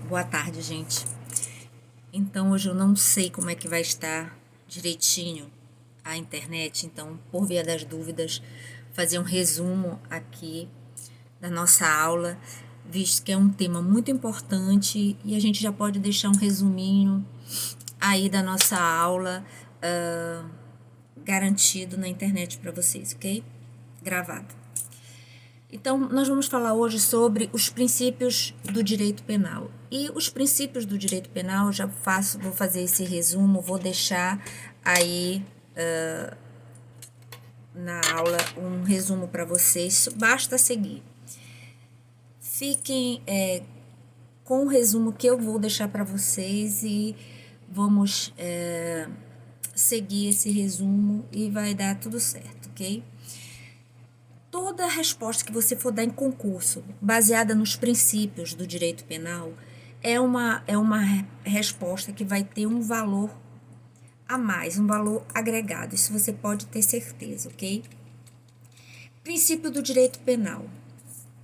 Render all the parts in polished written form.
Boa tarde, gente. Então, hoje eu não sei como é que vai estar direitinho a internet, então, por via das dúvidas, fazer um resumo aqui da nossa aula, visto que é um tema muito importante e a gente já pode deixar um resuminho aí da nossa aula garantido na internet para vocês, ok? Gravado. Então, nós vamos falar hoje sobre os princípios do direito penal. E os princípios do direito penal, vou fazer esse resumo, vou deixar aí na aula um resumo para vocês, basta seguir. Fiquem com o resumo que eu vou deixar para vocês e vamos seguir esse resumo e vai dar tudo certo, ok? Toda resposta que você for dar em concurso, baseada nos princípios do direito penal, é uma resposta que vai ter um valor a mais, um valor agregado. Isso você pode ter certeza, ok? Princípio do direito penal.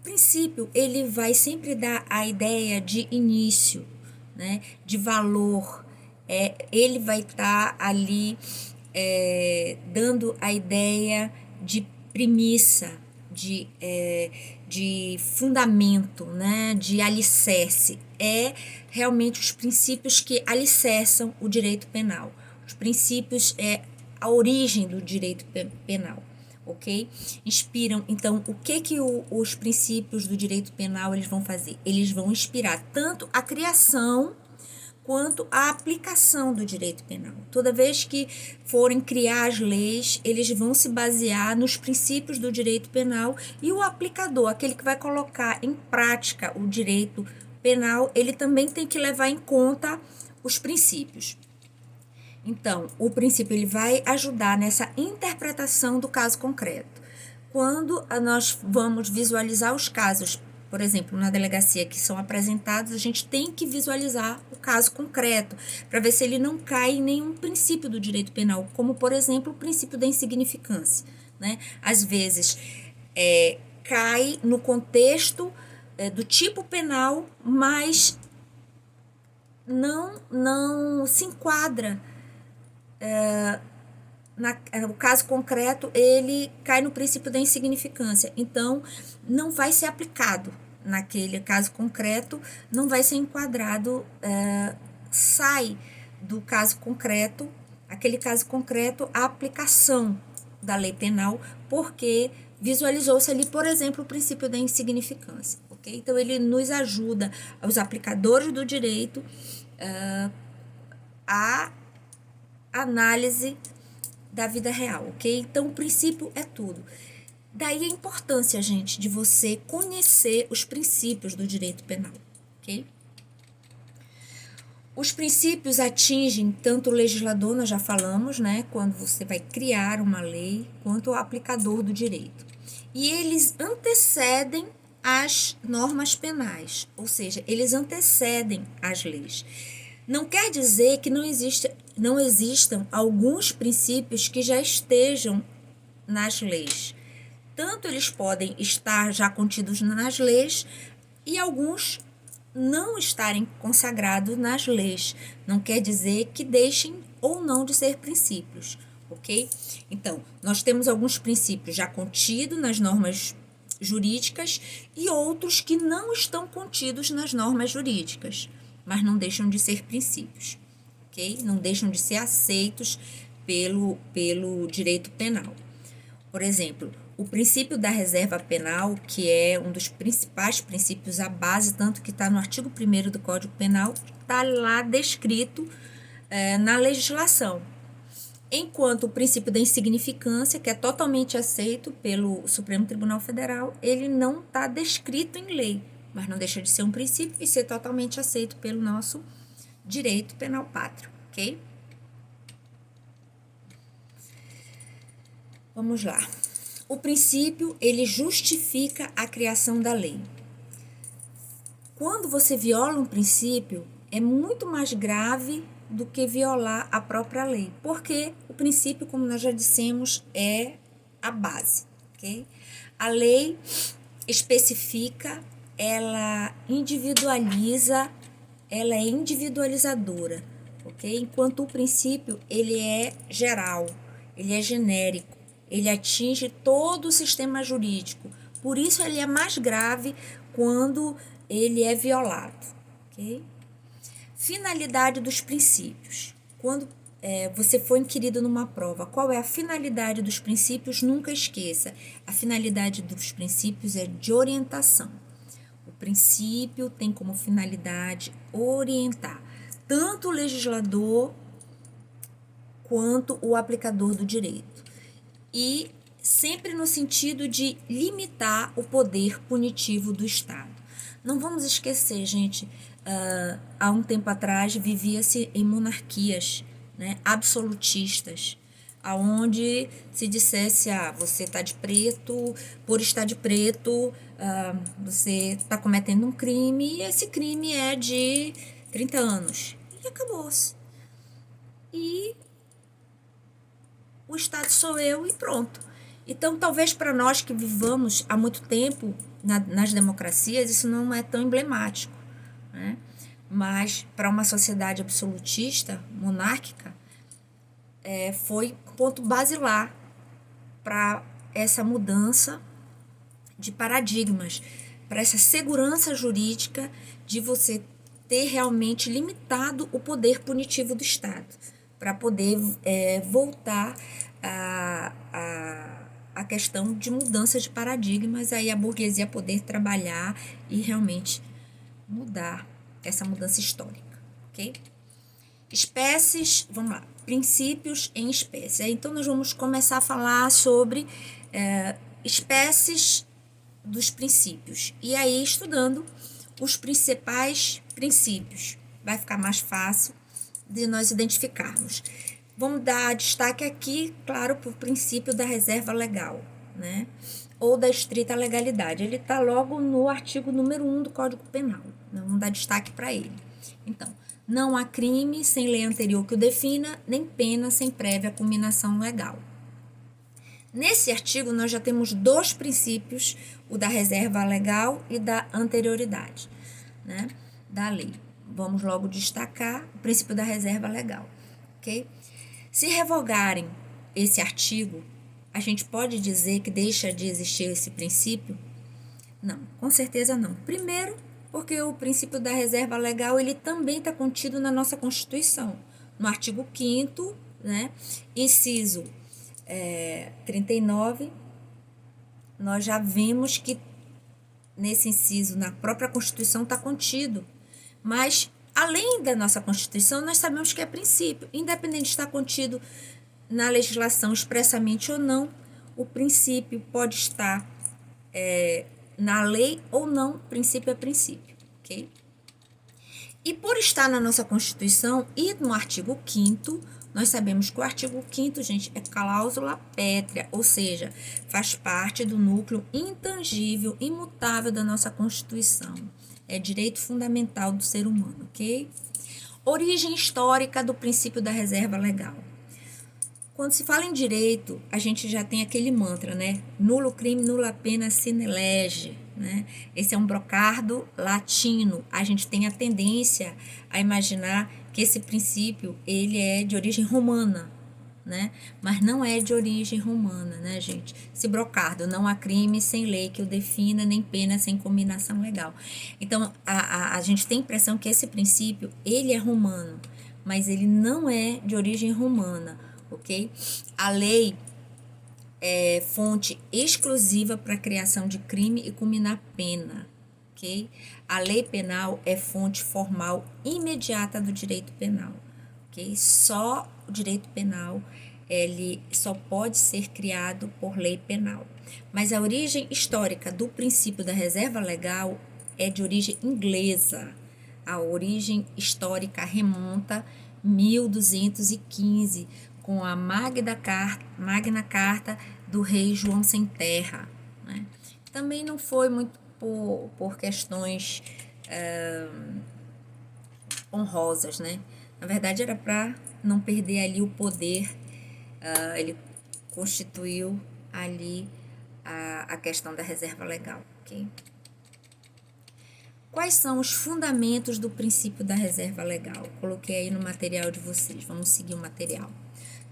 Princípio, ele vai sempre dar a ideia de início, né, de valor. Ele vai estar ali dando a ideia de premissa, de fundamento, né, de alicerce. É realmente os princípios que alicerçam o direito penal. Os princípios é a origem do direito penal, ok? Inspiram, então, o que os princípios do direito penal eles vão fazer? Eles vão inspirar tanto a criação quanto à aplicação do direito penal. Toda vez que forem criar as leis, eles vão se basear nos princípios do direito penal e o aplicador, aquele que vai colocar em prática o direito penal, ele também tem que levar em conta os princípios. Então, o princípio ele vai ajudar nessa interpretação do caso concreto. Quando nós vamos visualizar os casos, por exemplo, na delegacia que são apresentados, a gente tem que visualizar o caso concreto para ver se ele não cai em nenhum princípio do direito penal, como, por exemplo, o princípio da insignificância, né? Às vezes, cai no contexto do tipo penal, mas não se enquadra o caso concreto, ele cai no princípio da insignificância. Então, não vai ser aplicado naquele caso concreto, não vai ser enquadrado, sai do caso concreto, aquele caso concreto, a aplicação da lei penal, porque visualizou-se ali, por exemplo, o princípio da insignificância. Okay? Então, ele nos ajuda, os aplicadores do direito, a análise da vida real, ok? Então, o princípio é tudo. Daí a importância, gente, de você conhecer os princípios do direito penal, ok? Os princípios atingem tanto o legislador, nós já falamos, né? Quando você vai criar uma lei, quanto o aplicador do direito. E eles antecedem as normas penais, ou seja, eles antecedem as leis. Não quer dizer que não existam alguns princípios que já estejam nas leis. Tanto eles podem estar já contidos nas leis e alguns não estarem consagrados nas leis. Não quer dizer que deixem ou não de ser princípios, ok? Então, nós temos alguns princípios já contidos nas normas jurídicas e outros que não estão contidos nas normas jurídicas, mas não deixam de ser princípios, ok? Não deixam de ser aceitos pelo direito penal. Por exemplo, o princípio da reserva penal, que é um dos principais princípios, a base, tanto que está no artigo 1º do Código Penal, está lá descrito na legislação. Enquanto o princípio da insignificância, que é totalmente aceito pelo Supremo Tribunal Federal, ele não está descrito em lei, mas não deixa de ser um princípio e ser totalmente aceito pelo nosso direito penal pátrio, ok? Vamos lá. O princípio, ele justifica a criação da lei. Quando você viola um princípio, é muito mais grave do que violar a própria lei, porque o princípio, como nós já dissemos, é a base, ok? A lei especifica, ela individualiza ela é individualizadora, ok? Enquanto o princípio, ele é geral, ele é genérico, ele atinge todo o sistema jurídico. Por isso, ele é mais grave quando ele é violado, ok? Finalidade dos princípios. Quando você for inquirido numa prova, qual é a finalidade dos princípios? Nunca esqueça, a finalidade dos princípios é de orientação. O princípio tem como finalidade orientar tanto o legislador quanto o aplicador do direito. E sempre no sentido de limitar o poder punitivo do Estado. Não vamos esquecer, gente, há um tempo atrás vivia-se em monarquias, né, absolutistas, aonde se dissesse, você está de preto, por estar de preto, você está cometendo um crime, e esse crime é de 30 anos. E acabou-se. E o Estado sou eu e pronto. Então, talvez para nós que vivamos há muito tempo nas democracias, isso não é tão emblemático, né? Mas para uma sociedade absolutista, monárquica, foi ponto basilar para essa mudança de paradigmas, para essa segurança jurídica de você ter realmente limitado o poder punitivo do Estado, para poder voltar a questão de mudança de paradigmas, aí a burguesia poder trabalhar e realmente mudar essa mudança histórica, ok? Espécies, vamos lá, princípios em espécies. Então, nós vamos começar a falar sobre espécies dos princípios. E aí, estudando os principais princípios, vai ficar mais fácil de nós identificarmos. Vamos dar destaque aqui, claro, para o princípio da reserva legal, né? Ou da estrita legalidade. Ele está logo no artigo número 1 do Código Penal. Vamos dar destaque para ele. Então, não há crime sem lei anterior que o defina, nem pena sem prévia culminação legal. Nesse artigo, nós já temos dois princípios, o da reserva legal e da anterioridade, né, da lei. Vamos logo destacar o princípio da reserva legal, ok? Se revogarem esse artigo, a gente pode dizer que deixa de existir esse princípio? Não, com certeza não. Primeiro, porque o princípio da reserva legal, ele também está contido na nossa Constituição. No artigo 5º, né, inciso 39, nós já vimos que nesse inciso, na própria Constituição, está contido. Mas, além da nossa Constituição, nós sabemos que é princípio. Independente de estar contido na legislação expressamente ou não, o princípio pode estar na lei ou não, princípio é princípio, ok? E por estar na nossa Constituição e no artigo 5º, nós sabemos que o artigo 5º, gente, é cláusula pétrea, ou seja, faz parte do núcleo intangível, imutável da nossa Constituição. É direito fundamental do ser humano, ok? Origem histórica do princípio da reserva legal. Quando se fala em direito, a gente já tem aquele mantra, né? Nulo crime, nulla pena sine lege, né? Esse é um brocardo latino. A gente tem a tendência a imaginar que esse princípio, ele é de origem romana, né? Mas não é de origem romana, né, gente? Esse brocardo, não há crime sem lei que o defina, nem pena sem combinação legal. Então, a gente tem a impressão que esse princípio, ele é romano, mas ele não é de origem romana, ok? A lei é fonte exclusiva para a criação de crime e culminar pena, ok? A lei penal é fonte formal imediata do direito penal, ok? Só o direito penal, ele só pode ser criado por lei penal. Mas a origem histórica do princípio da reserva legal é de origem inglesa. A origem histórica remonta 1215, com a Magna Carta do rei João Sem Terra, né? Também não foi muito por questões honrosas, né? Na verdade, era para não perder ali o poder. Ele constituiu ali a questão da reserva legal, ok? Quais são os fundamentos do princípio da reserva legal? Coloquei aí no material de vocês, vamos seguir o material.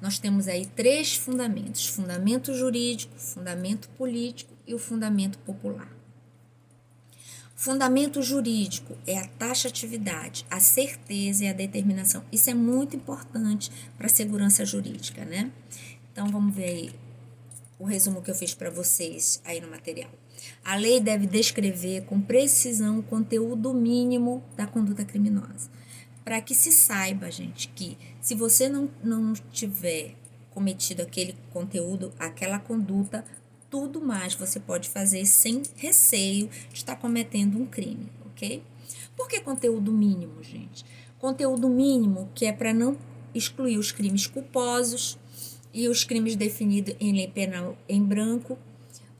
Nós temos aí 3 fundamentos: fundamento jurídico, fundamento político e o fundamento popular. Fundamento jurídico é a taxatividade, a certeza e a determinação. Isso é muito importante para a segurança jurídica, né? Então, vamos ver aí o resumo que eu fiz para vocês aí no material. A lei deve descrever com precisão o conteúdo mínimo da conduta criminosa, para que se saiba, gente, que se você não tiver cometido aquele conteúdo, aquela conduta, tudo mais você pode fazer sem receio de estar cometendo um crime, ok? Por que conteúdo mínimo, gente? Conteúdo mínimo que é para não excluir os crimes culposos e os crimes definidos em lei penal em branco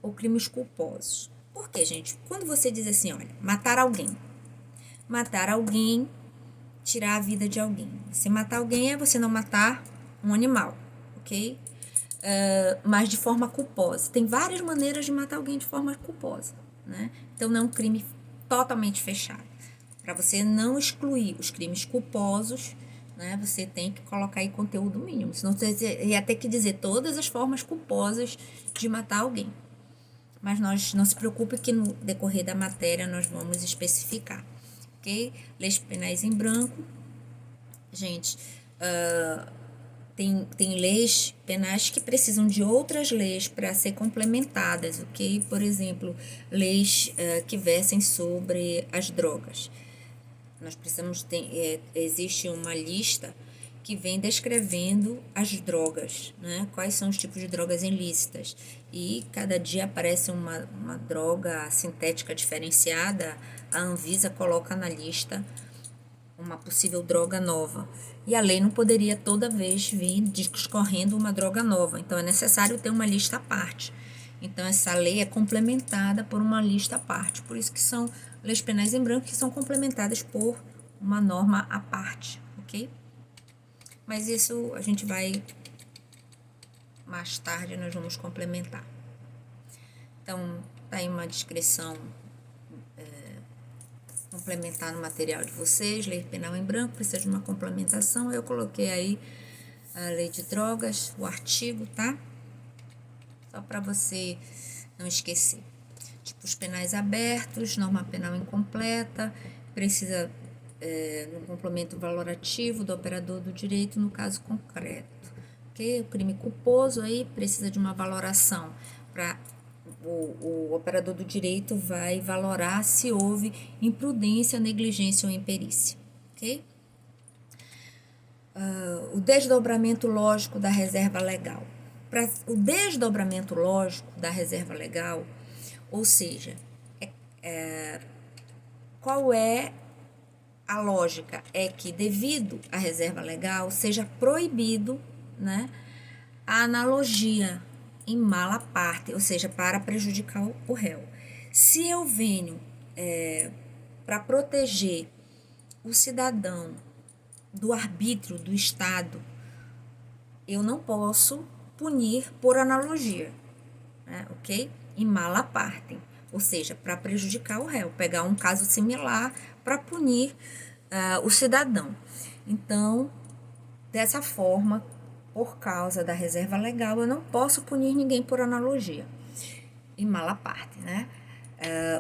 ou crimes culposos. Por quê, gente? Quando você diz assim, olha, matar alguém, tirar a vida de alguém. Se matar alguém é você não matar um animal, ok? Mas de forma culposa. Tem várias maneiras de matar alguém de forma culposa, né? Então, não é um crime totalmente fechado. Para você não excluir os crimes culposos, né, você tem que colocar aí conteúdo mínimo. Senão você ia ter que dizer todas as formas culposas de matar alguém. Mas não se preocupe que no decorrer da matéria nós vamos especificar, ok? Leis penais em branco. Gente, tem leis penais que precisam de outras leis para ser complementadas, ok? Por exemplo, leis que versem sobre as drogas. Nós precisamos existe uma lista que vem descrevendo as drogas, né? Quais são os tipos de drogas ilícitas. E cada dia aparece uma droga sintética diferenciada, a Anvisa coloca na lista uma possível droga nova. E a lei não poderia toda vez vir discorrendo uma droga nova. Então, é necessário ter uma lista à parte. Então, essa lei é complementada por uma lista à parte. Por isso que são leis penais em branco que são complementadas por uma norma à parte, ok? Mas isso a gente vai... mais tarde nós vamos complementar. Então, tá aí uma descrição complementar no material de vocês. Lei penal em branco precisa de uma complementação. Eu coloquei aí a lei de drogas, o artigo, tá? Só para você não esquecer. Tipos penais abertos, norma penal incompleta, precisa de um complemento valorativo do operador do direito no caso concreto. Okay? O crime culposo aí precisa de uma valoração para o operador do direito vai valorar se houve imprudência, negligência ou imperícia, ok? O desdobramento lógico da reserva legal. Para o desdobramento lógico da reserva legal, ou seja, qual é a lógica? É que devido à reserva legal seja proibido, né, a analogia em mala parte, ou seja, para prejudicar o réu. Se eu venho para proteger o cidadão do arbítrio do Estado, eu não posso punir por analogia, né, ok? Em mala parte, ou seja, para prejudicar o réu, pegar um caso similar para punir o cidadão. Então, dessa forma, por causa da reserva legal, eu não posso punir ninguém por analogia, em mala parte, né?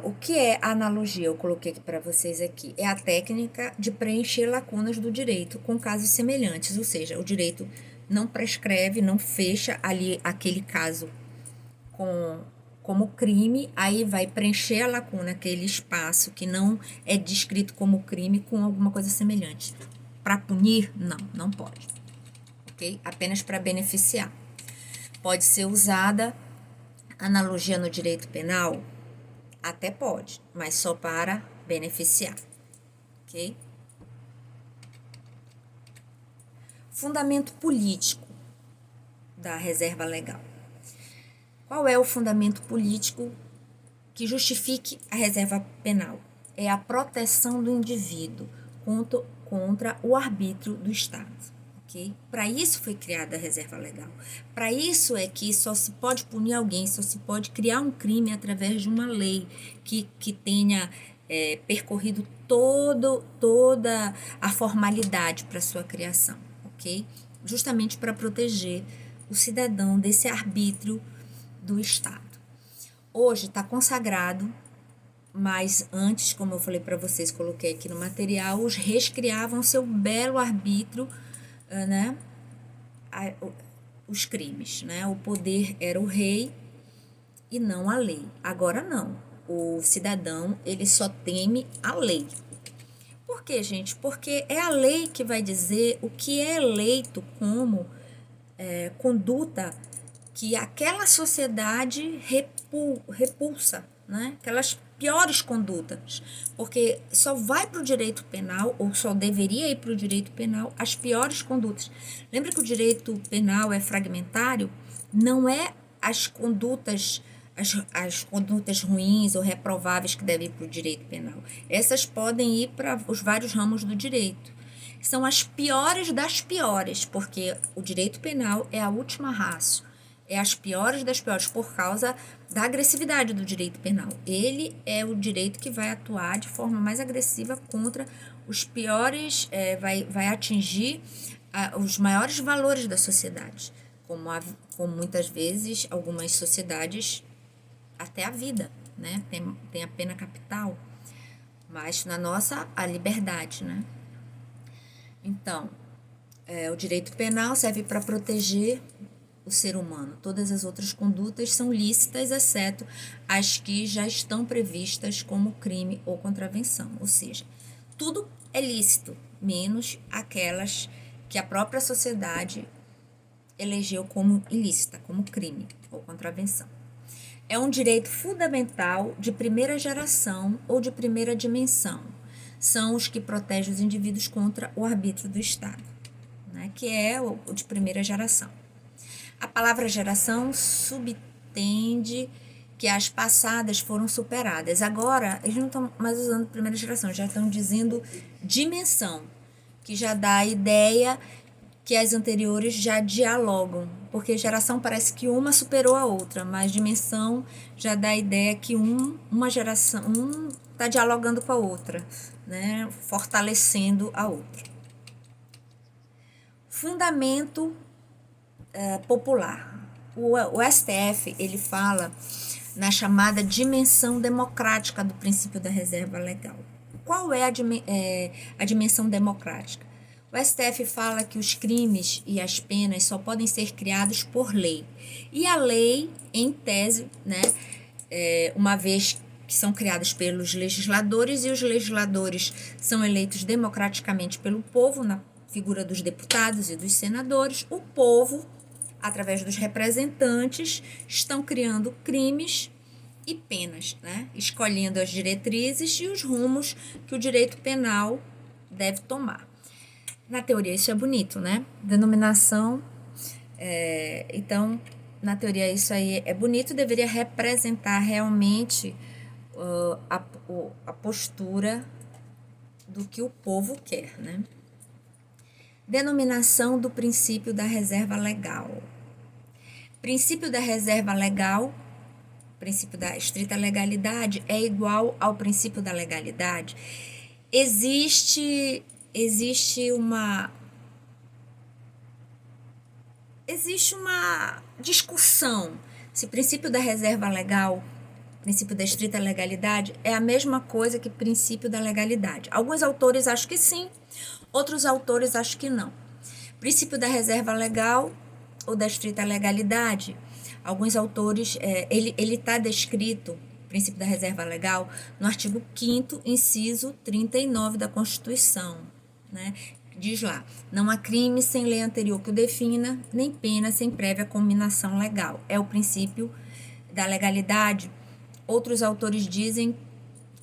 O que é analogia? Eu coloquei aqui para vocês aqui. É a técnica de preencher lacunas do direito com casos semelhantes, ou seja, o direito não prescreve, não fecha ali aquele caso como crime, aí vai preencher a lacuna, aquele espaço que não é descrito como crime com alguma coisa semelhante. Para punir? Não pode. Okay? Apenas para beneficiar. Pode ser usada analogia no direito penal? Até pode, mas só para beneficiar. Ok? Fundamento político da reserva legal. Qual é o fundamento político que justifique a reserva penal? É a proteção do indivíduo contra o arbítrio do Estado. Okay? Para isso foi criada a reserva legal. Para isso é que só se pode punir alguém, só se pode criar um crime através de uma lei que tenha percorrido toda a formalidade para sua criação, ok? Justamente para proteger o cidadão desse arbítrio do Estado. Hoje está consagrado, mas antes, como eu falei para vocês, coloquei aqui no material, os reis criavam seu belo arbítrio, né? Os crimes, né? O poder era o rei e não a lei. Agora não. O cidadão, ele só teme a lei. Por quê, gente? Porque é a lei que vai dizer o que é eleito como conduta que aquela sociedade repulsa, né? Aquelas piores condutas, porque só vai para o direito penal, ou só deveria ir para o direito penal, as piores condutas. Lembra que o direito penal é fragmentário? Não é as condutas ruins ou reprováveis que devem ir para o direito penal. Essas podem ir para os vários ramos do direito. São as piores das piores, porque o direito penal é a última ratio. É as piores das piores por causa da agressividade do direito penal. Ele é o direito que vai atuar de forma mais agressiva contra os piores, vai atingir os maiores valores da sociedade, como muitas vezes algumas sociedades, até a vida, né? Tem a pena capital, mas na nossa, a liberdade, né? Então, o direito penal serve para proteger o ser humano. Todas as outras condutas são lícitas, exceto as que já estão previstas como crime ou contravenção. Ou seja, tudo é lícito, menos aquelas que a própria sociedade elegeu como ilícita, como crime ou contravenção. É um direito fundamental de primeira geração ou de primeira dimensão. São os que protegem os indivíduos contra o arbítrio do Estado, né, que é o de primeira geração. A palavra geração subtende que as passadas foram superadas. Agora, eles não estão mais usando primeira geração, já estão dizendo dimensão, que já dá a ideia que as anteriores já dialogam, porque geração parece que uma superou a outra, mas dimensão já dá a ideia que uma geração está dialogando com a outra, né? Fortalecendo a outra. Fundamento popular. O STF, ele fala na chamada dimensão democrática do princípio da reserva legal. Qual é a dimensão democrática? O STF fala que os crimes e as penas só podem ser criados por lei. E a lei, em tese, né, uma vez que são criadas pelos legisladores, e os legisladores são eleitos democraticamente pelo povo, na figura dos deputados e dos senadores, o povo, através dos representantes, estão criando crimes e penas, né? Escolhendo as diretrizes e os rumos que o direito penal deve tomar. Na teoria isso é bonito, né? Denominação, então, na teoria isso aí é bonito, deveria representar realmente a postura do que o povo quer, né? Denominação do princípio da reserva legal. Princípio da reserva legal, princípio da estrita legalidade, é igual ao princípio da legalidade. Existe uma discussão se o princípio da reserva legal, princípio da estrita legalidade, é a mesma coisa que princípio da legalidade. Alguns autores acham que sim, outros autores acham que não. Princípio da reserva legal ou da estrita legalidade, alguns autores, ele está descrito, princípio da reserva legal, no artigo 5º, inciso 39 da Constituição, né? Diz lá, não há crime sem lei anterior que o defina, nem pena sem prévia combinação legal. É o princípio da legalidade. Outros autores dizem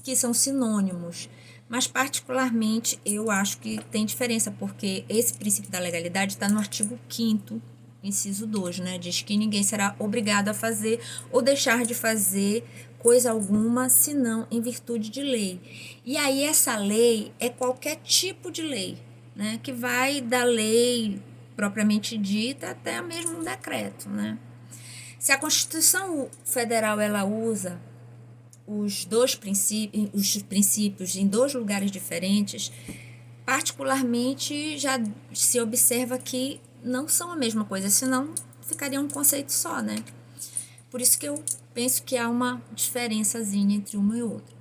que são sinônimos, mas particularmente eu acho que tem diferença, porque esse princípio da legalidade está no artigo 5º, inciso 2, né? Diz que ninguém será obrigado a fazer ou deixar de fazer coisa alguma, senão em virtude de lei. E aí essa lei é qualquer tipo de lei, né? Que vai da lei propriamente dita até mesmo um decreto, né? Se a Constituição Federal ela usa os princípios em dois lugares diferentes, particularmente já se observa que não são a mesma coisa, senão ficaria um conceito só, né? Por isso que eu penso que há uma diferençazinha entre uma e outra.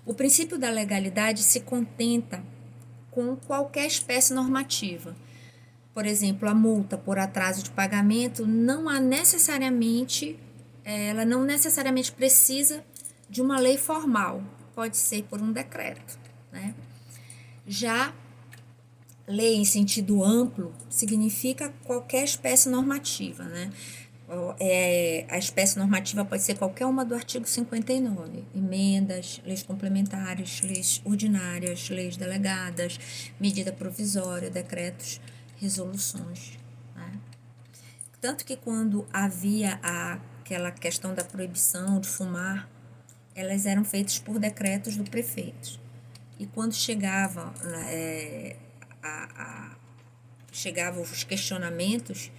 O princípio da legalidade se contenta com qualquer espécie normativa. Por exemplo, a multa por atraso de pagamento ela não necessariamente precisa de uma lei formal, pode ser por um decreto, né? Já lei em sentido amplo significa qualquer espécie normativa, né? A espécie normativa pode ser qualquer uma do artigo 59, emendas, leis complementares, leis ordinárias, leis delegadas, medida provisória, decretos, resoluções, né? Tanto que quando havia aquela questão da proibição de fumar, elas eram feitas por decretos do prefeito. E quando chegavam os questionamentos,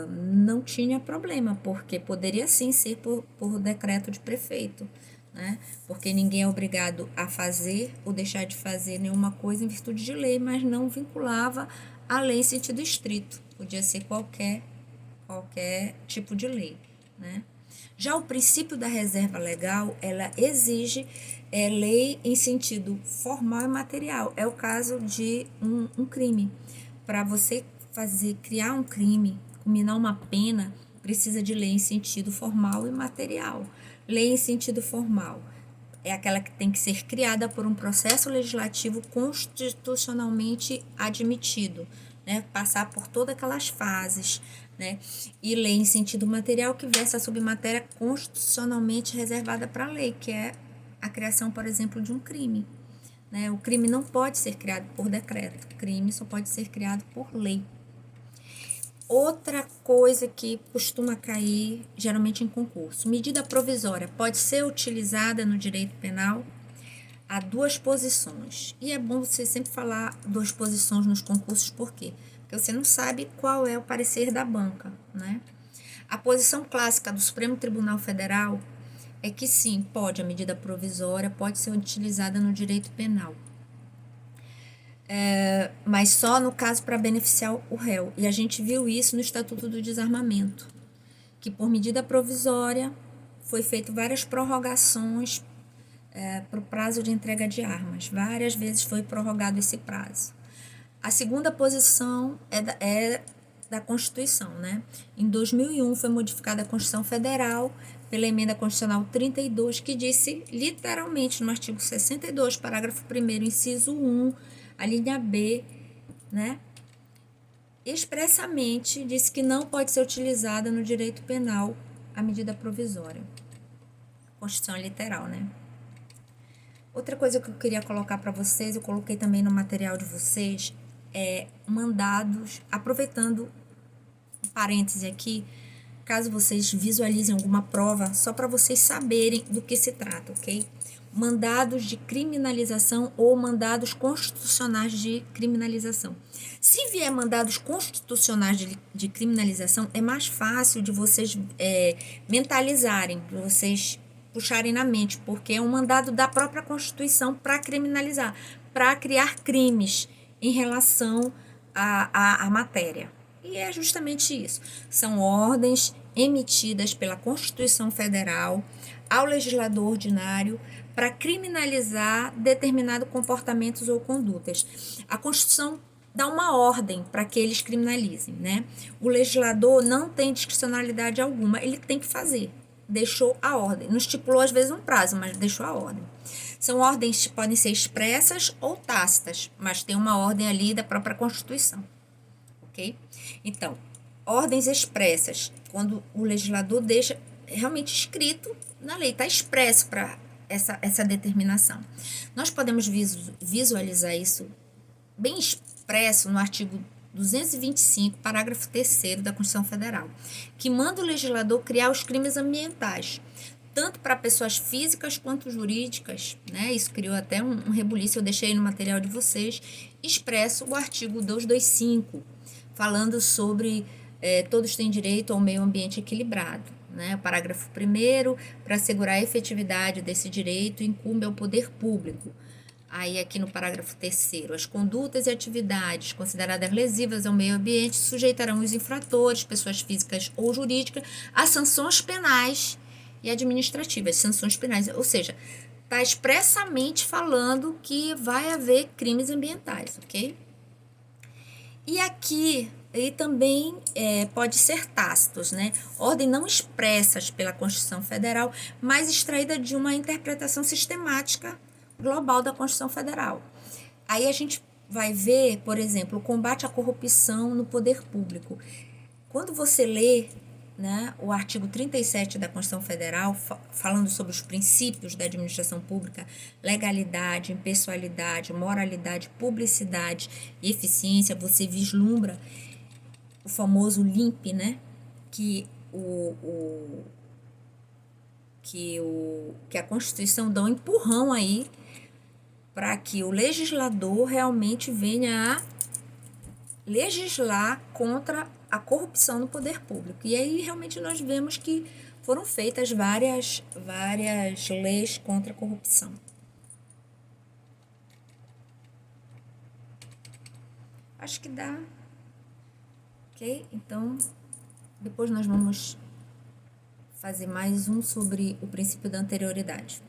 não tinha problema, porque poderia sim ser por decreto de prefeito, né? Porque ninguém é obrigado a fazer ou deixar de fazer nenhuma coisa em virtude de lei, mas não vinculava a lei em sentido estrito, podia ser qualquer tipo de lei, né? Já o princípio da reserva legal, ela exige lei em sentido formal e material. É o caso de um crime. Para você criar um crime, culminar uma pena, precisa de lei em sentido formal e material. Lei em sentido formal é aquela que tem que ser criada por um processo legislativo constitucionalmente admitido, né? Passar por todas aquelas fases, né? E lei em sentido material que versa sobre matéria constitucionalmente reservada para a lei, que é a criação, por exemplo, de um crime, né? O crime não pode ser criado por decreto, o crime só pode ser criado por lei. Outra coisa que costuma cair, geralmente em concurso, medida provisória pode ser utilizada no direito penal. Há duas posições. E é bom você sempre falar duas posições nos concursos, por quê? Porque você não sabe qual é o parecer da banca, né? A posição clássica do Supremo Tribunal Federal é que sim, a medida provisória pode ser utilizada no direito penal. Mas só no caso para beneficiar o réu. E a gente viu isso no Estatuto do Desarmamento, que por medida provisória foi feito várias prorrogações para o prazo de entrega de armas. Várias vezes foi prorrogado esse prazo. A segunda posição é da Constituição, né? Em 2001 foi modificada a Constituição Federal pela Emenda Constitucional 32, que disse literalmente no artigo 62, parágrafo 1º, inciso 1, a linha B, né? Expressamente disse que não pode ser utilizada no direito penal a medida provisória. A Constituição é literal, né? Outra coisa que eu queria colocar para vocês, eu coloquei também no material de vocês, mandados, aproveitando um parêntese aqui, caso vocês visualizem alguma prova, só para vocês saberem do que se trata, ok? Mandados de criminalização ou mandados constitucionais de criminalização. Se vier mandados constitucionais de criminalização, é mais fácil de vocês mentalizarem, de vocês puxarem na mente, porque é um mandado da própria Constituição para criminalizar, para criar crimes em relação à matéria. E é justamente isso. São ordens emitidas pela Constituição Federal ao legislador ordinário para criminalizar determinados comportamentos ou condutas. A Constituição dá uma ordem para que eles criminalizem, né? O legislador não tem discricionalidade alguma, ele tem que fazer. Deixou a ordem. Não estipulou, às vezes, um prazo, mas deixou a ordem. São ordens que podem ser expressas ou tácitas, mas tem uma ordem ali da própria Constituição. Ok? Então, ordens expressas, quando o legislador deixa realmente escrito na lei, está expresso para essa determinação. Nós podemos visualizar isso bem expresso no artigo 225, parágrafo 3º da Constituição Federal, que manda o legislador criar os crimes ambientais, tanto para pessoas físicas quanto jurídicas, né? Isso criou até um rebuliço, eu deixei no material de vocês, expresso o artigo 225, falando sobre todos têm direito ao meio ambiente equilibrado, né? O parágrafo 1º, para assegurar a efetividade desse direito, incumbe ao poder público. Aí aqui no parágrafo 3º, as condutas e atividades consideradas lesivas ao meio ambiente sujeitarão os infratores, pessoas físicas ou jurídicas, a sanções penais e administrativas, sanções penais, ou seja, está expressamente falando que vai haver crimes ambientais, ok? E aqui ele também pode ser tácitos, né? Ordem não expressas pela Constituição Federal, mas extraída de uma interpretação sistemática global da Constituição Federal. Aí a gente vai ver, por exemplo, o combate à corrupção no poder público. Quando você lê, né, o artigo 37 da Constituição Federal, falando sobre os princípios da administração pública, legalidade, impessoalidade, moralidade, publicidade e eficiência, você vislumbra o famoso LIMP, né, que a Constituição dá um empurrão aí para que o legislador realmente venha a legislar contra a corrupção no poder público. E aí realmente nós vemos que foram feitas várias leis contra a corrupção. Acho que dá. Ok? Então, depois nós vamos fazer mais um sobre o princípio da anterioridade.